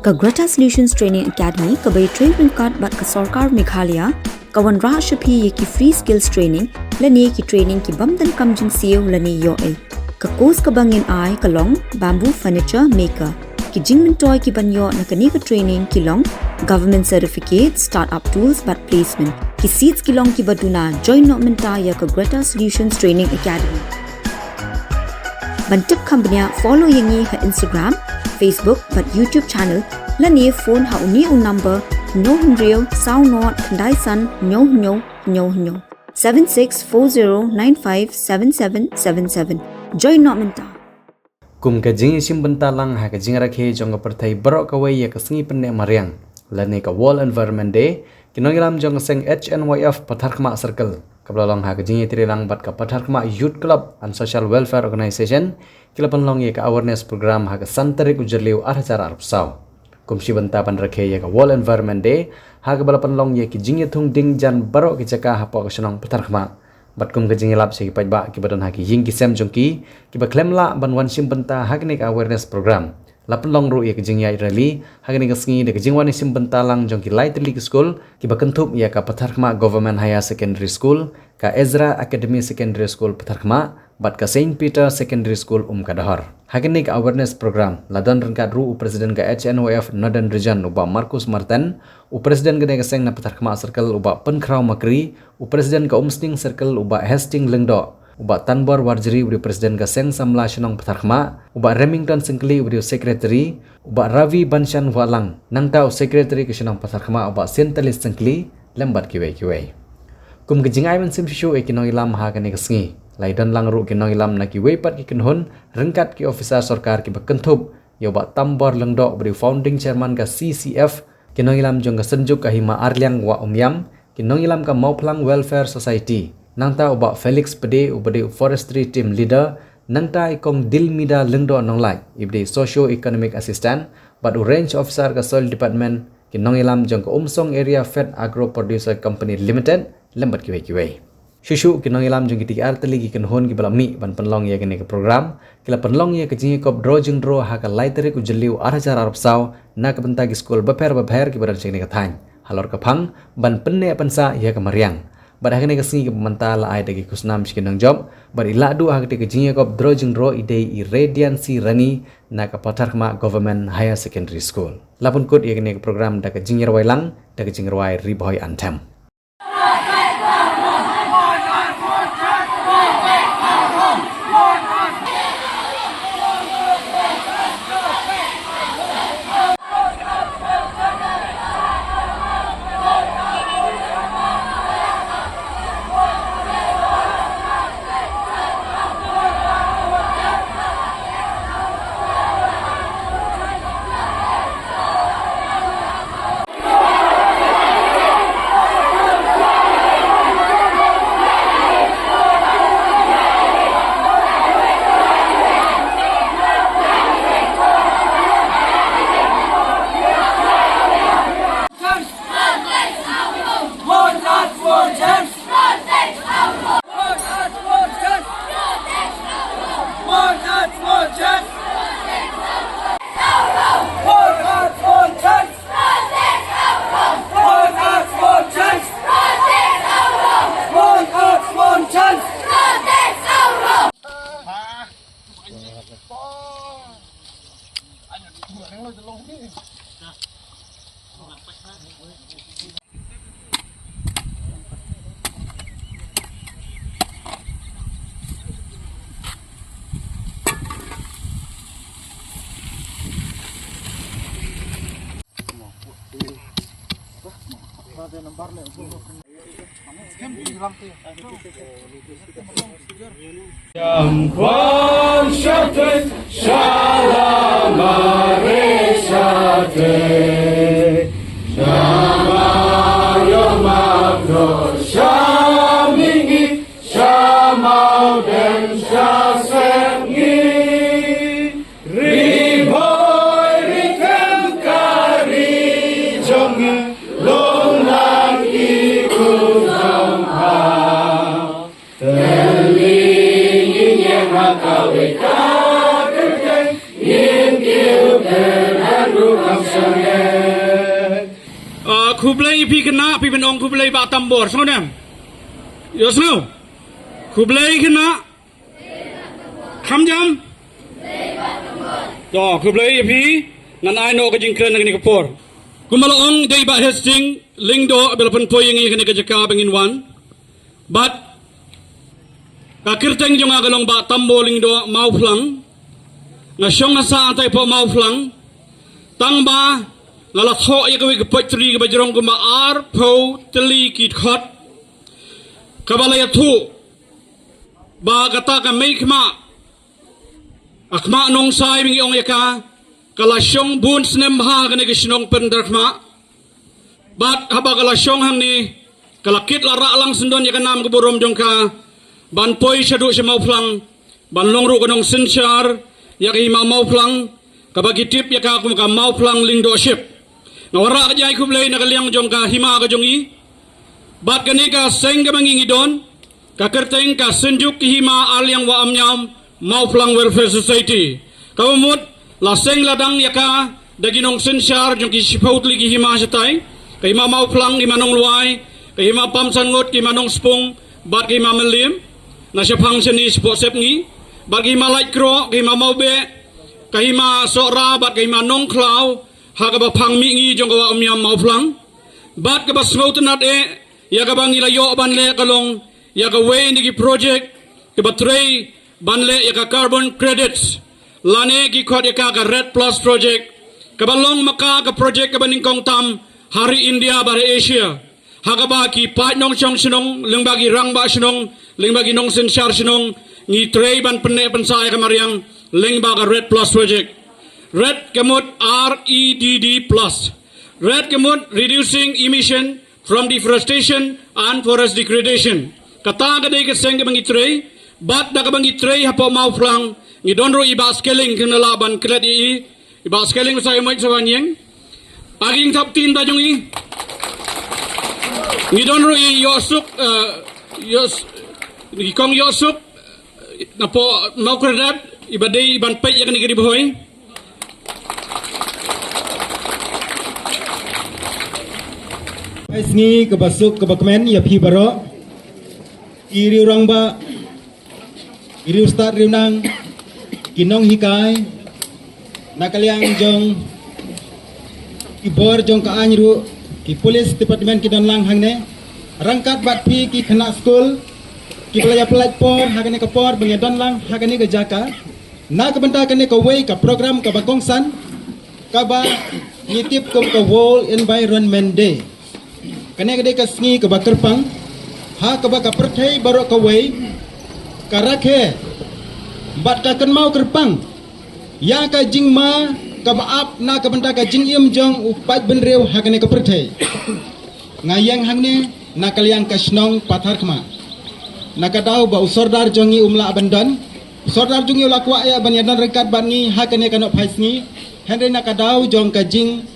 ka Greta Solutions Training Academy ka bai training card bat ka Sarkar Meghalaya ka wan ra shapi ye ki free skills training lani ki training ki bamdan kamjing siu lani yo ai ka course ka bangin ai ka long bamboo furniture maker ki jingmen toy ki banyo na kani ka training ki long government certificate startup tools but placement ki seats ki long ki baduna join no menta ya ka Greta Solutions Training Academy Bantip company follow yengi ha Instagram, Facebook but YouTube channel lani phone ha uni un number no hunrio sao not daisan nyo 7640957777 join not menta kum ka jing sim bentalang ha ka jing rakhe jong perthai barok ka wai ya ka sngi penne mariang lani ka World Environment Day kinongilam jong seng HNYF Patharkma Circle kablalong ha ka jing trilang bat ka Patharkma Youth Club and Social Welfare Organization kilapan long ya ka awareness program ha ka santarik ujerliu acara arpsau kum si bentapan rakhe ya ka World Environment Day ha ka balapan long ya ki jing thung ding jan barok ki chaka ha pa ka sonong Patharkma bat kum ka jing lap se ki pajba ki badan ha ki ying ki sem jong ki ba klemla ban wan sim benta ha ki awareness program lapan long ru ya ki jing ya rally ha ki ka sngi de ki jing wan sim benta lang jong ki lightly school ki ba kentup ya ka Patharkma Government Higher Secondary School ka Ezra Academy Secondary School Patharkma bat ka Saint Peter Secondary School Kadahar ha ki ka awareness program ladan rangkat ru president ka HNOF Northern Region uba Marcus Martin president ka seng na Patharkma Circle uba Penkrau Makri president ka Umsting Circle uba Hastings Lengdo uba Tanbor Warjri uri presiden ka Seng Samla Shenong Patharkma uba Remington Singkli uri secretary uba Ravi Banshan Walang nangtau secretary ka Shenong Patharkma uba Sentalis Singkli lembat kiwei kum gejingai men sim shu ekinong ilam ha kani kasngi laidan lang ru kinong ilam na kiwei pat ki kinhun rengkat ki officer sarkar ki bakentup yo ba Tambor Lengdo uri founding chairman ka CCF kinong ilam jong ka senjuk ka hima Arliang wa umyam kinong ilam ka Mauplang Welfare Society nangta uba Felix Pede ubade forestry team leader nangta ikong Dilmida Lengdo nonglai ibde socio economic assistant but range officer ka soil department kinong ilam jong ka Umsong area Fed Agro Producer Company Limited lembat kiwei shushu kinong ilam jong ki arteli ki kinhon ki balami ban penlong ya kini ke program kila penlong ya ke jingi kop dro jing dro ha ka laitere ku jeliu arajar arpsau na ka benta ki school beper ki badan sing ka thain halor ka phang ban penne pansa ya ka mariang bar hagane ka singi menta la ai dagi kusnam skinang job bar iladu ha ke jingi kop dro jing dro ide I Radiancy Rani na ka Patharkma Government Higher Secondary School lapun kod ya kini ke program da ka jingir wailang da ka jingir wai riboy anthem Yampon Shate Shalom Shate Shama Yom Abdo Shamingi Shama Den Shasengi Riboy Rikem Kari Jonge Long Lang Ikut Jomha Kau ikat kerja, ingin kau berharu kamsare. Kublai pi kena pi benong kublai ba tambor semua dem. Yo semua. Kublai kena. Kamjam. To kublai pi ngan ai no ka jingkren ngani kapor. Kumalong dei ba hesting lingdo belapun poying ngani ka jaka bengin wan. But kakirteng jong agalong ba tambo lingdo mau flang. Ngasyong nasa antay po mau flang. Tang ba ngalatho ya kawi kapatri ka bajrong kuma ar po teli kit khot. Kabalaya thu ba kata ka may kma akma nong sai bingi ong yaka kalasyong bun snem ha kani kisnong pendarkma bat haba kalasyong hang ni kalakit lara lang sendon yaka nam kuburom jongka ban poi syadu si mau flang ban longru kanong sinsyar yaka hima mau flang kabagi tip yaka kumaka mau flang lingdo ship ngawara ka jay kublay nakaliang jongka hima ka jongi bat kani ka seng ka mangingi don kakerteng ka senjuk hima aliang wa amnyam mau flang welfare society kawamut laseng ladang yaka daginong sensyar jong kisipautli ki hima satay kay mau flang imanong luay kay hima pamsangot ki manong spong bat kay mamelim na siya function ni sep ngi bat kay light kro kay mau be kay sora bat kay manong klaw hagaba pangmi ngi jong kawa amnyam mau flang bat ka basngautanat yaka bangilayo banle kalong yaka way ni ki project ke batray banle yaka carbon credits lane ki khot yaka ka red plus project kabalong maka ka project ka baningkong tam hari India bare Asia hagaba ki pat nong chong sinong lengbagi rangba sinong lengbagi nong sensyar sinong ni tray ban penne pensaya kamariang lengba ka red plus project red kemut REDD plus red kemut reducing emission from deforestation and forest degradation kata kadai ke seng ke bangitrei bat da ke bangitrei hapo mau flang ni donro iba scaling kena laban kret iba scaling saya mai sabanyeng aging tap tin da jongi ni donro yosuk ni kong yosuk napo mau kredap ibadai ban pay ya kani kiri boy Isngi kebasuk kebakmen ya pi baro iriu rangba iriu start riunang kinong hikai nakaliang jong ibor jong ka anyru ki police department ki don lang hangne rangkat bat pi ki khana school ki pelaya pelaj por hagane ka por bang don lang hagane ka jaka na ka banta kane ka way ka program ka bagongsan ka ba ngitip kom ka World Environment Day kane kadai ka sngi ka bakerpang ha ka ba ka perthai baro ka way ka rakhe bat ka kan mau kerpang ya ka jingma ka baap na ka banta ka jingim jong upat benrew ha kane ka perthai ngayang hangne na kalyang ka snong pathar khma na ka daw ba usordar jongi umla abandan usordar jongi ula kwa ya banyadan rekat bangi ha kane kanok phaisngi henre na ka daw jong ka jing